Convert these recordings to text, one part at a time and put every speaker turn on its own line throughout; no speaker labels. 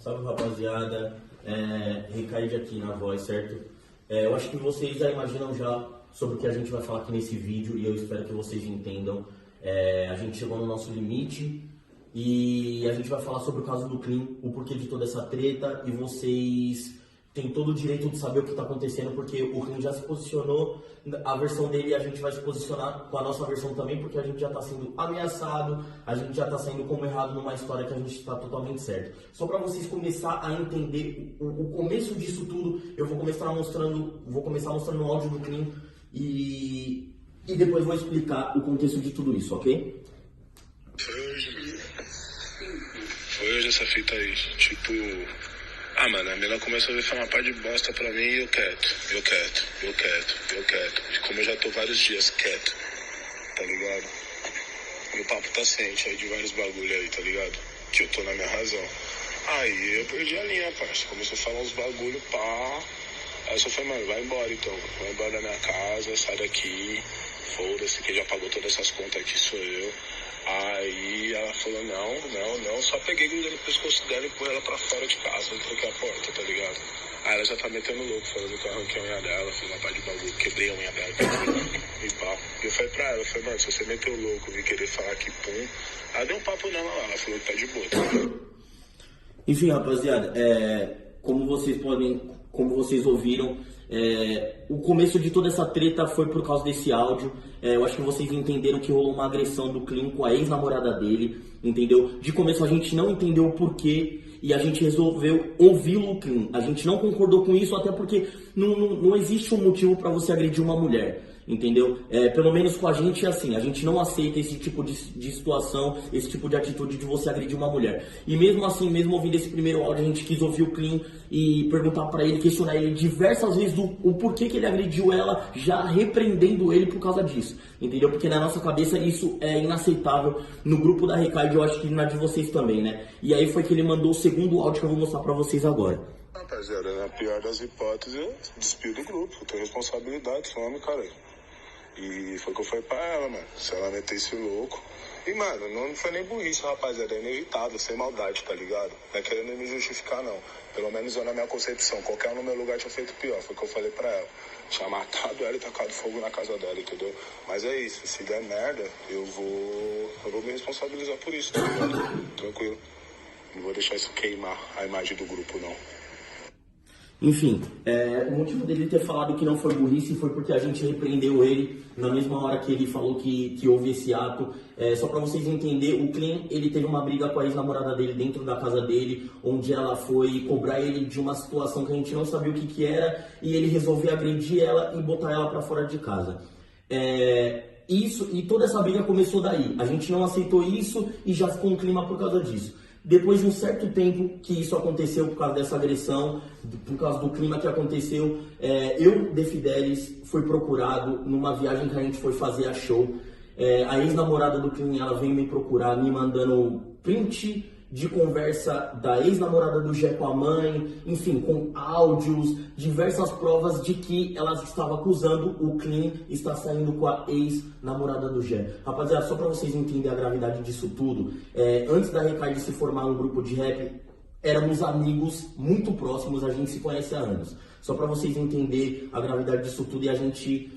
Salve, rapaziada. Ricaide aqui na voz, certo? Eu acho que vocês já imaginam já sobre o que a gente vai falar aqui nesse vídeo e eu espero que vocês entendam. A gente chegou no nosso limite e a gente vai falar sobre o caso do Clean, o porquê de toda essa treta, e vocês têm todo o direito de saber o que está acontecendo, porque o Clean já se posicionou, a versão dele, e a gente vai se posicionar com a nossa versão também, porque a gente já está sendo ameaçado, a gente já está saindo como errado numa história que a gente está totalmente certo. Só para vocês começar a entender o começo disso tudo, eu vou começar mostrando o áudio do Clean e depois vou explicar o contexto de tudo isso, ok?
Foi hoje essa fita aí, tipo... mano, a mina começou a falar uma par de bosta pra mim e eu quieto. E como eu já tô vários dias quieto, tá ligado? E o papo tá ciente aí de vários bagulho aí, tá ligado? Que eu tô na minha razão. Aí eu perdi a linha, parça. Começou a falar uns bagulho, pá. Aí eu só falei, mano, vai embora então. Vai embora da minha casa, sai daqui. Foda-se, quem já pagou todas essas contas aqui sou eu. Aí ela falou, não, só peguei, grudei no pescoço dela e pôr ela pra fora de casa, não tranquei a porta, tá ligado? Aí ela já tá metendo louco, falando que eu arranquei a unha dela, fiz uma parte de bagulho, quebrei a unha dela, e pau. E eu falei pra ela, mano, se você meteu louco, vir querer falar que pum, ela deu um papo nela lá, ela falou que tá de boa, tá ligado?
Enfim, rapaziada, como vocês ouviram, o começo de toda essa treta foi por causa desse áudio. Eu acho que vocês entenderam que rolou uma agressão do Clean com a ex-namorada dele, entendeu? De começo a gente não entendeu o porquê e a gente resolveu ouvi-lo, o Clean. A gente não concordou com isso, até porque não existe um motivo para você agredir uma mulher, entendeu? Pelo menos com a gente é assim, a gente não aceita esse tipo de situação, esse tipo de atitude de você agredir uma mulher. E mesmo assim, mesmo ouvindo esse primeiro áudio, a gente quis ouvir o Clean e perguntar pra ele, questionar ele diversas vezes o porquê que ele agrediu ela, já repreendendo ele por causa disso, entendeu? Porque na nossa cabeça isso é inaceitável. No grupo da Ricaide, eu acho que na de vocês também, né? E aí foi que ele mandou o segundo áudio que eu vou mostrar pra vocês agora.
Rapaziada, na pior das hipóteses, eu despio do grupo, eu tenho responsabilidade, some, cara. E foi o que eu falei pra ela, mano, se ela metesse louco. E, mano, não foi nem burrice, rapaziada, é inevitável, sem maldade, tá ligado? Não é querendo me justificar, não. Pelo menos eu, na minha concepção, qualquer um no meu lugar tinha feito pior, foi o que eu falei pra ela. Tinha matado ela e tacado fogo na casa dela, entendeu? Mas é isso, se der merda, eu vou me responsabilizar por isso, tá ligado? Tranquilo. Não vou deixar isso queimar a imagem do grupo, não.
Enfim, o motivo dele ter falado que não foi burrice foi porque a gente repreendeu ele na mesma hora que ele falou que houve esse ato. Só pra vocês entenderem, o Clean, ele teve uma briga com a ex-namorada dele dentro da casa dele, onde ela foi cobrar ele de uma situação que a gente não sabia o que era, e ele resolveu agredir ela e botar ela pra fora de casa. E toda essa briga começou daí. A gente não aceitou isso e já ficou um clima por causa disso. Depois de um certo tempo que isso aconteceu por causa dessa agressão, por causa do clima que aconteceu, eu, De Fidelis, fui procurado numa viagem que a gente foi fazer a show. A ex-namorada do Clean, ela veio me procurar, me mandando print de conversa da ex-namorada do Gé com a mãe, enfim, com áudios, diversas provas de que ela estava acusando o Clean estar saindo com a ex-namorada do Gé. Rapaziada, só pra vocês entenderem a gravidade disso tudo, antes da Ricaide se formar um grupo de rap, éramos amigos muito próximos, a gente se conhece há anos. Só pra vocês entenderem a gravidade disso tudo, e a gente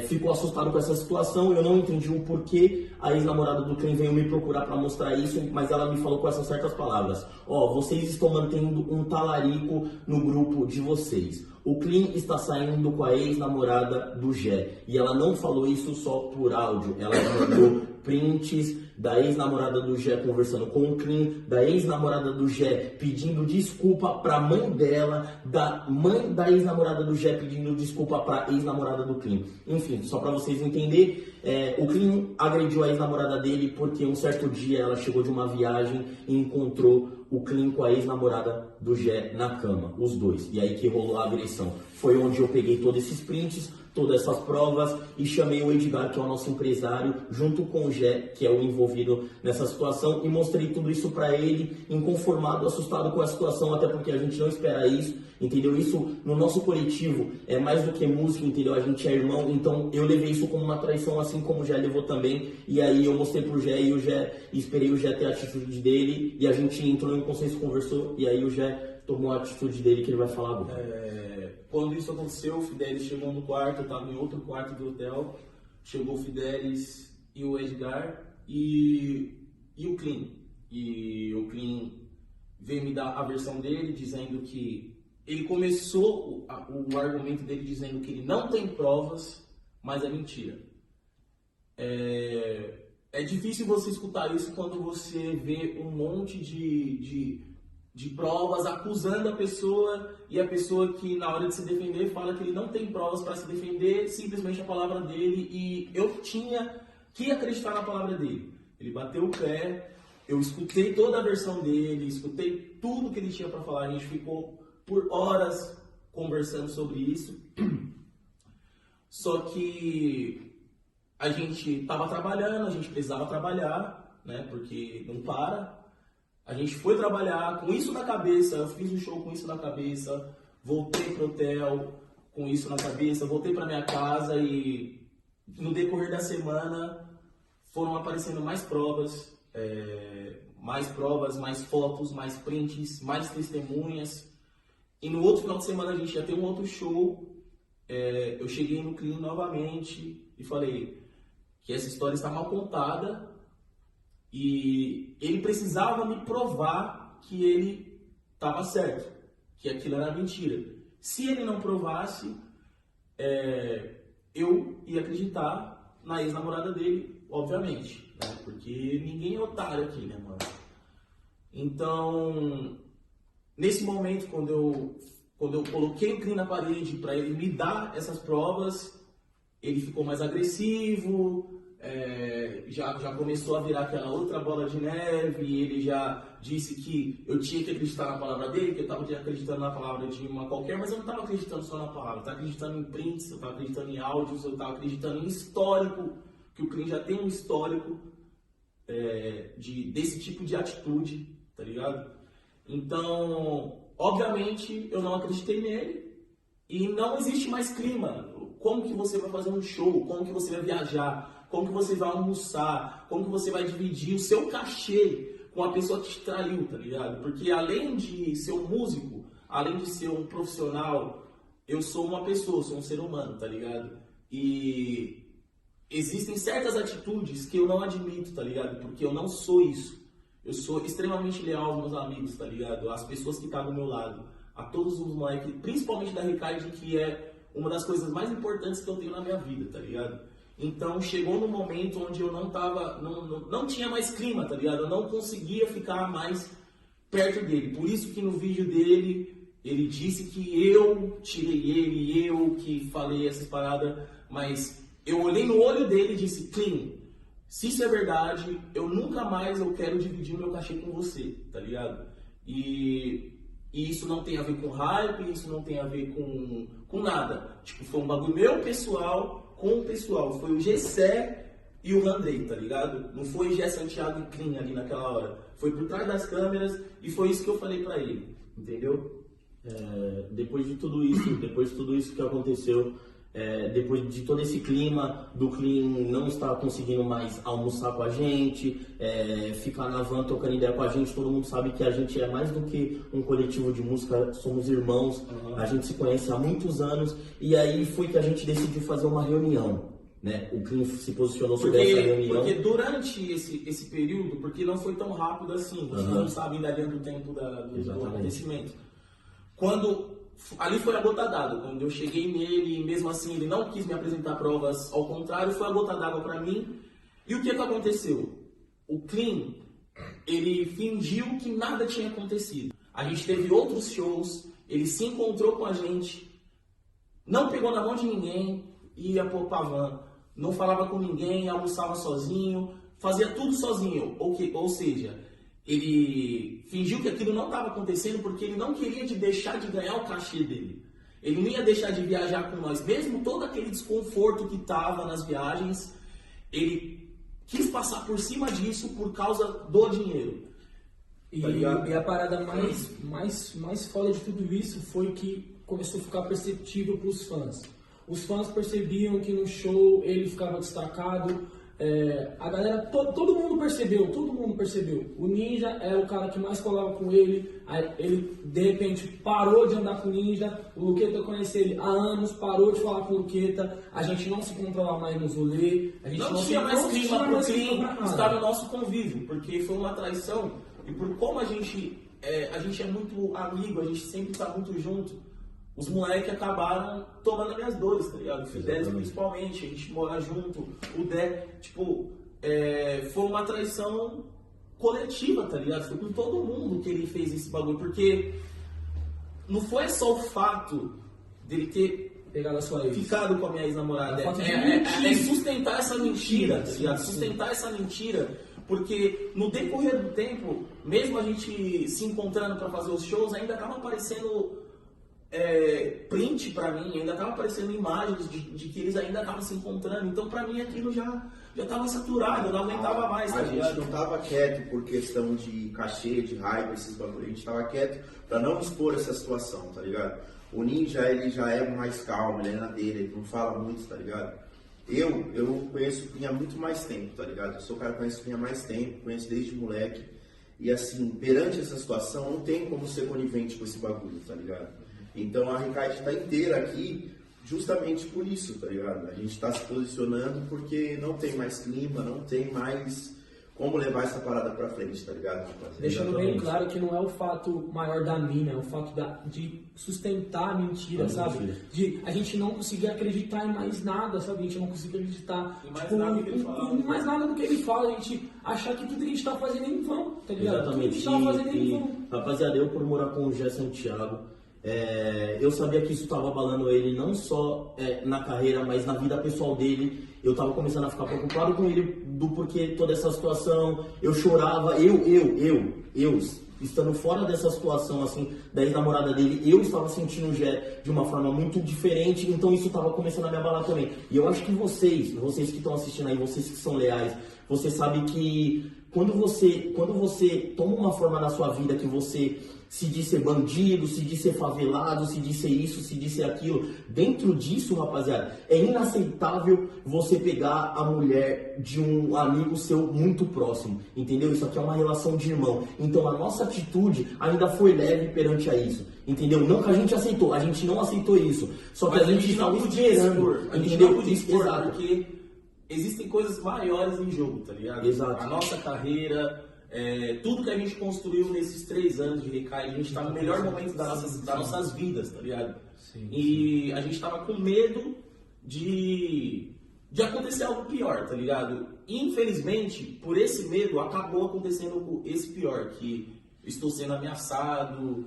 ficou assustado com essa situação. Eu não entendi o porquê a ex-namorada do Clean veio me procurar para mostrar isso, mas ela me falou com essas certas palavras: vocês estão mantendo um talarico no grupo de vocês. O Clean está saindo com a ex-namorada do Gé. E ela não falou isso só por áudio, ela mandou prints da ex-namorada do Gé conversando com o Clean, da ex-namorada do Gé pedindo desculpa pra mãe dela, da mãe da ex-namorada do Gé pedindo desculpa pra ex-namorada do Clean. Enfim, só pra vocês entenderem, o Clean agrediu a ex-namorada dele porque um certo dia ela chegou de uma viagem e encontrou o Clean com a ex-namorada do Gé na cama, os dois. E aí que rolou a agressão. Foi onde eu peguei todos esses prints, todas essas provas, e chamei o Edgar, que é o nosso empresário, junto com o Gé, que é o envolvido nessa situação, e mostrei tudo isso pra ele, inconformado, assustado com a situação, até porque a gente não espera isso, entendeu? Isso no nosso coletivo é mais do que música, entendeu? A gente é irmão, então eu levei isso como uma traição assim assim como o Gé levou também. E aí eu mostrei pro Gé e esperei o Gé ter a atitude dele. E a gente entrou em um consenso, conversou. E aí o Gé tomou a atitude dele que ele vai falar agora.
Quando isso aconteceu, o Fidelis chegou no quarto, eu tava em outro quarto do hotel. Chegou o Fidelis e o Edgar e o Clean. E o Clean veio me dar a versão dele, dizendo que ele começou o argumento dele dizendo que ele não tem provas, mas é mentira. É difícil você escutar isso quando você vê um monte de provas acusando a pessoa e a pessoa que na hora de se defender fala que ele não tem provas para se defender, simplesmente a palavra dele, e eu tinha que acreditar na palavra dele. Ele bateu o pé, eu escutei toda a versão dele, escutei tudo que ele tinha para falar, a gente ficou por horas conversando sobre isso. Só que a gente estava trabalhando, a gente precisava trabalhar, né? Porque não para. A gente foi trabalhar com isso na cabeça, eu fiz um show com isso na cabeça, voltei pro hotel com isso na cabeça, voltei para minha casa e no decorrer da semana foram aparecendo mais provas, mais fotos, mais prints, mais testemunhas. E no outro final de semana a gente já tem um outro show. Eu cheguei no Clean novamente e falei que essa história está mal contada e ele precisava me provar que ele estava certo, que aquilo era mentira. Se ele não provasse, eu ia acreditar na ex-namorada dele, obviamente, né? Porque ninguém é otário aqui, né, mano? Então, nesse momento, quando eu coloquei o Clean na parede para ele me dar essas provas, ele ficou mais agressivo, já começou a virar aquela outra bola de neve, e ele já disse que eu tinha que acreditar na palavra dele, que eu estava acreditando na palavra de uma qualquer, mas eu não estava acreditando só na palavra, eu estava acreditando em prints, eu estava acreditando em áudios, eu estava acreditando em histórico, que o Clean já tem um histórico desse tipo de atitude, tá ligado? Então, obviamente, eu não acreditei nele e não existe mais clima. Como que você vai fazer um show? Como que você vai viajar? Como que você vai almoçar? Como que você vai dividir o seu cachê com a pessoa que te traiu, tá ligado? Porque além de ser um músico, além de ser um profissional, eu sou uma pessoa, sou um ser humano, tá ligado? E existem certas atitudes que eu não admito, tá ligado? Porque eu não sou isso. Eu sou extremamente leal aos meus amigos, tá ligado? Às pessoas que estão do meu lado. A todos os moleques, principalmente da Ricardo, que é uma das coisas mais importantes que eu tenho na minha vida, tá ligado? Então chegou no momento onde eu não tinha mais clima, tá ligado? Eu não conseguia ficar mais perto dele. Por isso que no vídeo dele, ele disse que eu tirei ele, eu que falei essas paradas, mas eu olhei no olho dele e disse, Clean, se isso é verdade, eu nunca mais quero dividir meu cachê com você, tá ligado? E isso não tem a ver com hype, isso não tem a ver com nada. Tipo, foi um bagulho meu pessoal com o pessoal. Foi o Gessé e o Randrei, tá ligado? Não foi Gé Santiago e Clean ali naquela hora. Foi por trás das câmeras e foi isso que eu falei pra ele, entendeu?
Depois de tudo isso que aconteceu, depois de todo esse clima do Clean não estar conseguindo mais almoçar com a gente, ficar na van tocando ideia com a gente, todo mundo sabe que a gente é mais do que um coletivo de música, somos irmãos, a gente se conhece há muitos anos, e aí foi que a gente decidiu fazer uma reunião, né? O Clean se posicionou sobre essa reunião.
Porque durante esse período, porque não foi tão rápido assim, a gente não sabe ainda dentro do tempo do acontecimento. Ali foi a gota d'água, quando eu cheguei nele, mesmo assim ele não quis me apresentar provas, ao contrário, foi a gota d'água pra mim. E o que aconteceu? O Clean, ele fingiu que nada tinha acontecido. A gente teve outros shows, ele se encontrou com a gente, não pegou na mão de ninguém, ia pra van, não falava com ninguém, almoçava sozinho, fazia tudo sozinho, ou seja, ele fingiu que aquilo não estava acontecendo porque ele não queria deixar de ganhar o cachê dele. Ele não ia deixar de viajar com nós. Mesmo todo aquele desconforto que estava nas viagens, ele quis passar por cima disso por causa do dinheiro.
E a parada mais foda de tudo isso foi que começou a ficar perceptível para os fãs. os fãs percebiam que no show ele ficava destacado. A galera, todo mundo percebeu. O Ninja era o cara que mais colava com ele. Aí ele de repente parou de andar com o Ninja. O Luqueta conhece ele há anos, parou de falar com o Luqueta. A gente não se controlava mais nos rolê. A gente
não tinha mais clima pro Clean estar no nosso convívio, porque foi uma traição. E por como a gente é muito amigo, a gente sempre tá muito junto. Os moleques acabaram tomando as minhas dores, tá ligado? O Fidelis principalmente, a gente mora junto, o Dé, tipo, foi uma traição coletiva, tá ligado? Foi com todo mundo que ele fez esse bagulho, porque não foi só o fato dele ter
pegado a sua ex,
ficado com a minha ex-namorada, é sustentar essa mentira, tá ligado? Sustentar essa mentira, porque no decorrer do tempo, mesmo a gente se encontrando pra fazer os shows, ainda tava aparecendo print pra mim, ainda tava aparecendo imagens de que eles ainda estavam se encontrando, então pra mim aquilo já tava saturado, eu não aguentava mais, tá ligado?
A gente não tava quieto por questão de cachê, de hype, esses bagulho, a gente tava quieto pra não expor essa situação, tá ligado? O Ninja, ele já é mais calmo, ele é na dele, ele não fala muito, tá ligado? Eu conheço o Clean há muito mais tempo, tá ligado? Eu sou o cara que conhece o Clean há mais tempo, conheço desde moleque, e assim, perante essa situação, não tem como ser conivente com esse bagulho, tá ligado? Então a Ricaide tá inteira aqui justamente por isso, tá ligado? A gente tá se posicionando porque não tem mais clima, não tem mais como levar essa parada pra frente, tá ligado?
Deixando bem claro que não é o fato maior da mina, é o fato de sustentar a mentira, sabe? De a gente não conseguir acreditar em mais nada, sabe? A gente não conseguir acreditar em mais nada do que ele fala, a gente achar que tudo que a gente tá fazendo é em vão, tá ligado?
Exatamente.
Tudo que a gente tá fazendo é em vão.
Rapaziada, eu por morar com o Gé Santiago, eu sabia que isso estava abalando ele não só na carreira, mas na vida pessoal dele. Eu estava começando a ficar preocupado com ele do porquê toda essa situação. Eu chorava, eu estando fora dessa situação assim da ex-namorada dele, eu estava sentindo o Gé de uma forma muito diferente, então isso estava começando a me abalar também. E eu acho que vocês que estão assistindo aí, vocês que são leais, você sabe que quando você toma uma forma na sua vida que você se diz ser bandido, se diz ser favelado, se diz ser isso, se diz ser aquilo, dentro disso, rapaziada, é inaceitável você pegar a mulher de um amigo seu muito próximo, entendeu? Isso aqui é uma relação de irmão. Então a nossa atitude ainda foi leve perante a isso, entendeu? Não que a gente aceitou, a gente não aceitou isso, só que a gente estava esperando, entendeu?
Exato. Porque existem coisas maiores em jogo, tá ligado?
Exato.
A nossa carreira, tudo que a gente construiu nesses 3 anos de Ricaide, a gente tá no melhor momento das nossas vidas, tá ligado?
Sim,
e a gente tava com medo de acontecer algo pior, tá ligado? E, infelizmente, por esse medo, acabou acontecendo esse pior, que estou sendo ameaçado,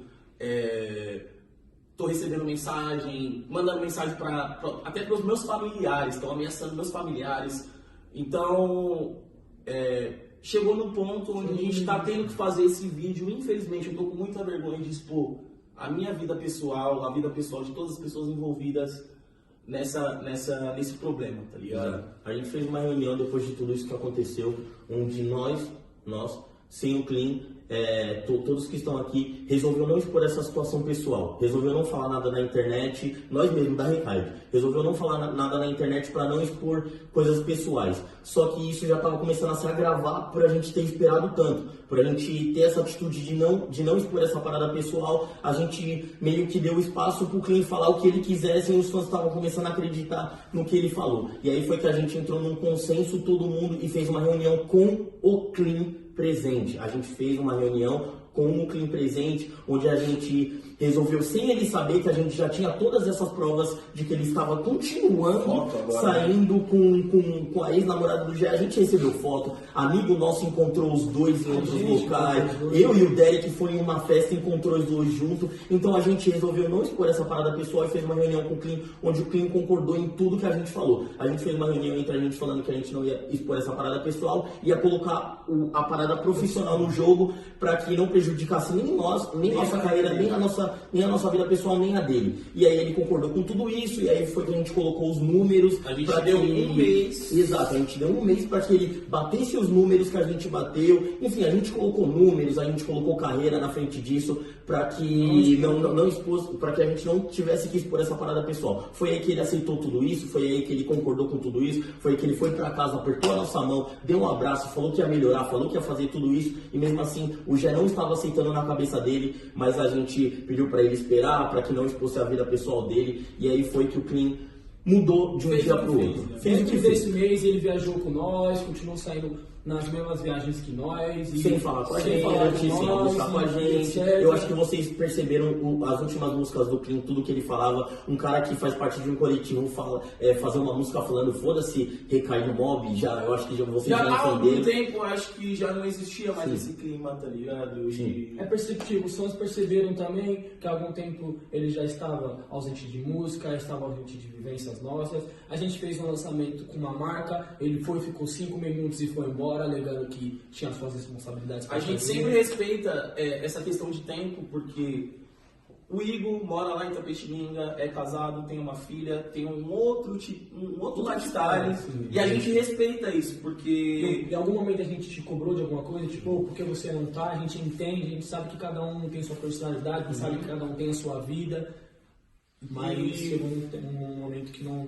tô recebendo mensagem, mandando mensagem até para os meus familiares, estão ameaçando meus familiares. Então, chegou num ponto onde a gente está tendo que fazer esse vídeo. Infelizmente, eu tô com muita vergonha de expor a minha vida pessoal, a vida pessoal de todas as pessoas envolvidas nesse problema, tá ligado?
A gente fez uma reunião depois de tudo isso que aconteceu, onde nós, sem o Clean, todos que estão aqui, resolveu não expor essa situação pessoal, resolveu não falar nada na internet, nós mesmos da Ricaide, resolveu não falar nada na internet para não expor coisas pessoais. Só que isso já estava começando a se agravar por a gente ter esperado tanto, por a gente ter essa atitude de não expor essa parada pessoal. A gente meio que deu espaço pro Clean falar o que ele quisesse e os fãs estavam começando a acreditar no que ele falou. E aí foi que a gente entrou num consenso, todo mundo, e fez uma reunião com o Clean presente. A gente fez uma reunião com o Clean presente, onde a gente resolveu, sem ele saber, que a gente já tinha todas essas provas de que ele estava continuando saindo com a ex-namorada do Gé. A gente recebeu foto, amigo nosso encontrou os dois em outros locais, eu e o Derek foi em uma festa e encontrou os dois juntos. Então a gente resolveu não expor essa parada pessoal e fez uma reunião com o Clean, onde o Clean concordou em tudo que a gente falou. A gente fez uma reunião entre a gente falando que a gente não ia expor essa parada pessoal, ia colocar a parada profissional no jogo para que não prejudicasse prejudicasse nem nós, nem nossa carreira, nem a nossa vida pessoal, nem a dele. E aí ele concordou com tudo isso, e aí foi que a gente colocou os números.
A gente deu um mês.
Exato, a gente deu um mês para que ele batesse os números que a gente bateu. Enfim, a gente colocou números, a gente colocou carreira na frente disso, para que não expôs, para que a gente não tivesse que expor essa parada pessoal. Foi aí que ele aceitou tudo isso, foi aí que ele concordou com tudo isso, foi aí que ele foi para casa, apertou a nossa mão, deu um abraço, falou que ia melhorar, falou que ia fazer tudo isso, e mesmo assim o Gé não estava aceitando na cabeça dele, mas a gente pediu para ele esperar, para que não expôsse a vida pessoal dele, e aí foi que o Clean mudou de um dia para o outro.
Fez o que fez esse mês, ele viajou com nós, continuou saindo nas mesmas viagens que nós. E
sem falar com a gente, sem almoçar com a gente. Eu acho que vocês perceberam as últimas músicas do Clean, tudo que ele falava. Um cara que faz parte de um coletivo fazer uma música falando foda-se, recair no mob, eu acho que vocês já
há
entenderam.
algum tempo, acho que já não existia mais esse clima, tá ligado?
Sim.
É perceptível, os fãs perceberam também que há algum tempo ele já estava ausente de música, estava ausente de vivências nossas. A gente fez um lançamento com uma marca, ele ficou 5 minutos e foi embora, alegando que tinha suas responsabilidades.
A gente sempre respeita essa questão de tempo, porque o Igor mora lá em Itapetininga, é casado, tem uma filha, tem um outro lifestyle, e a gente respeita isso, porque
em algum momento a gente te cobrou de alguma coisa, tipo, por que você não tá? A gente entende, a gente sabe que cada um tem sua personalidade, a gente sabe que cada um tem a sua vida. Mas chegou um momento que não.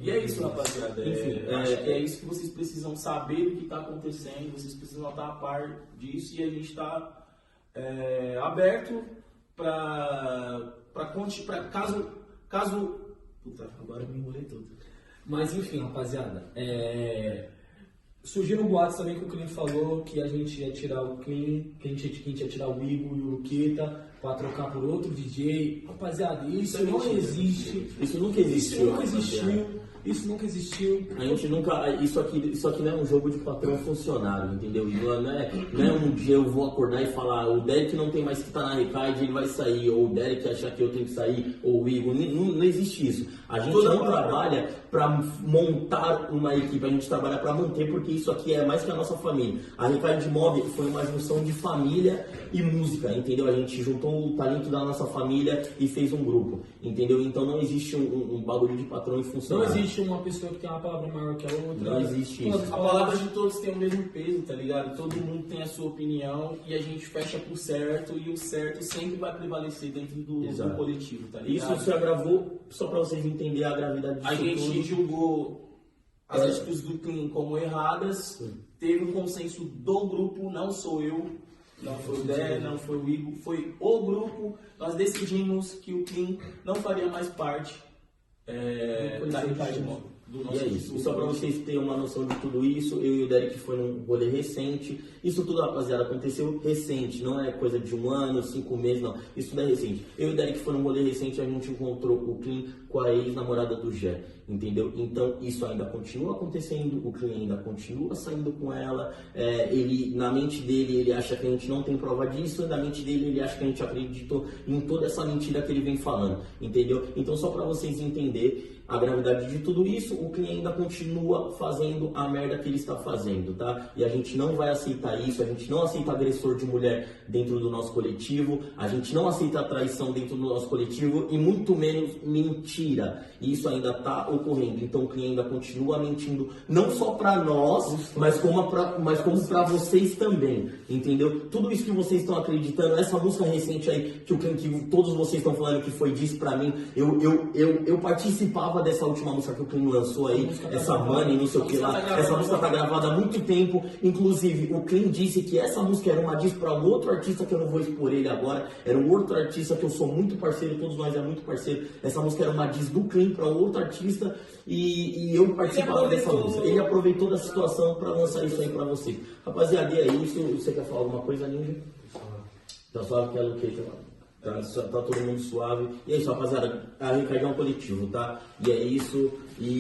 E é isso, rapaziada.
Enfim,
acho que é isso que vocês precisam saber do que está acontecendo, vocês precisam estar a par disso, e a gente está aberto para caso. Puta, agora eu me enrolei todo.
Mas enfim, rapaziada. Surgiram boatos também que o Clean falou que a gente ia tirar o Clean, que a gente ia tirar o Igor e o Luqueta para trocar por outro DJ. Rapaziada, isso não existe.
Isso nunca existiu.
Isso nunca existiu.
A gente nunca. Isso aqui não é um jogo de patrão funcionário, entendeu? E não é um dia eu vou acordar e falar, o Derek não tem mais que estar na Recaide, ele vai sair, ou o Derek achar que eu tenho que sair, ou o Igor. Não existe isso. A gente não trabalha para montar uma equipe, a gente trabalha para manter, porque isso aqui é mais que a nossa família. A Recaide Mob foi uma junção de família e música, entendeu? A gente juntou o talento da nossa família e fez um grupo, entendeu? Então não existe um bagulho de patrão e funcionário.
Não existe uma pessoa que tem uma palavra maior que a outra.
Não existe isso.
A palavra de todos tem o mesmo peso, tá ligado? Todo mundo tem a sua opinião e a gente fecha pro certo, e o certo sempre vai prevalecer dentro do coletivo, tá ligado?
Isso se agravou, só pra vocês entenderem a gravidade disso.
A gente julgou as atitudes do Clean como erradas, teve um consenso do grupo, não sou eu, não foi o Dé, não foi o Igor, foi o grupo. Nós decidimos que o Clean não faria mais parte da Recaide Mob.
E é isso. E só para vocês terem uma noção de tudo isso, eu e o Derek foi num rolê recente. Isso tudo, rapaziada, aconteceu recente, não é coisa de 1 ano, 5 meses, não. Isso tudo é recente. Eu e o Derek foi num rolê recente, a gente encontrou o Clean com a ex-namorada do Gé, entendeu? Então isso ainda continua acontecendo, o Clean ainda continua saindo com ela. Ele, na mente dele, ele acha que a gente não tem prova disso, na mente dele ele acha que a gente acreditou em toda essa mentira que ele vem falando, entendeu? Então só para vocês entenderem a gravidade de tudo isso, o Clean ainda continua fazendo a merda que ele está fazendo, tá? E a gente não vai aceitar isso, a gente não aceita agressor de mulher dentro do nosso coletivo, a gente não aceita traição dentro do nosso coletivo e muito menos mentira. E isso ainda está ocorrendo. Então o Clean ainda continua mentindo, não só para nós, mas como para vocês também, entendeu? Tudo isso que vocês estão acreditando, essa música recente aí que todos vocês estão falando que foi disso para mim, eu participava dessa última música que o Clean lançou aí, essa Money, não sei o que lá. Essa música tá gravada há muito tempo. Inclusive, o Clean disse que essa música era uma diss para um outro artista que eu não vou expor ele agora. Era um outro artista que eu sou muito parceiro, todos nós é muito parceiro. Essa música era uma diss do Clean para um outro artista e eu participava dessa música. Ele aproveitou da situação para lançar isso aí para vocês. Rapaziada, e é isso. Você quer falar alguma coisa, Ninja? Tá suave que é o que lá. Tá todo mundo suave. E é isso, rapaziada. A Recaide é um coletivo, tá? E é isso.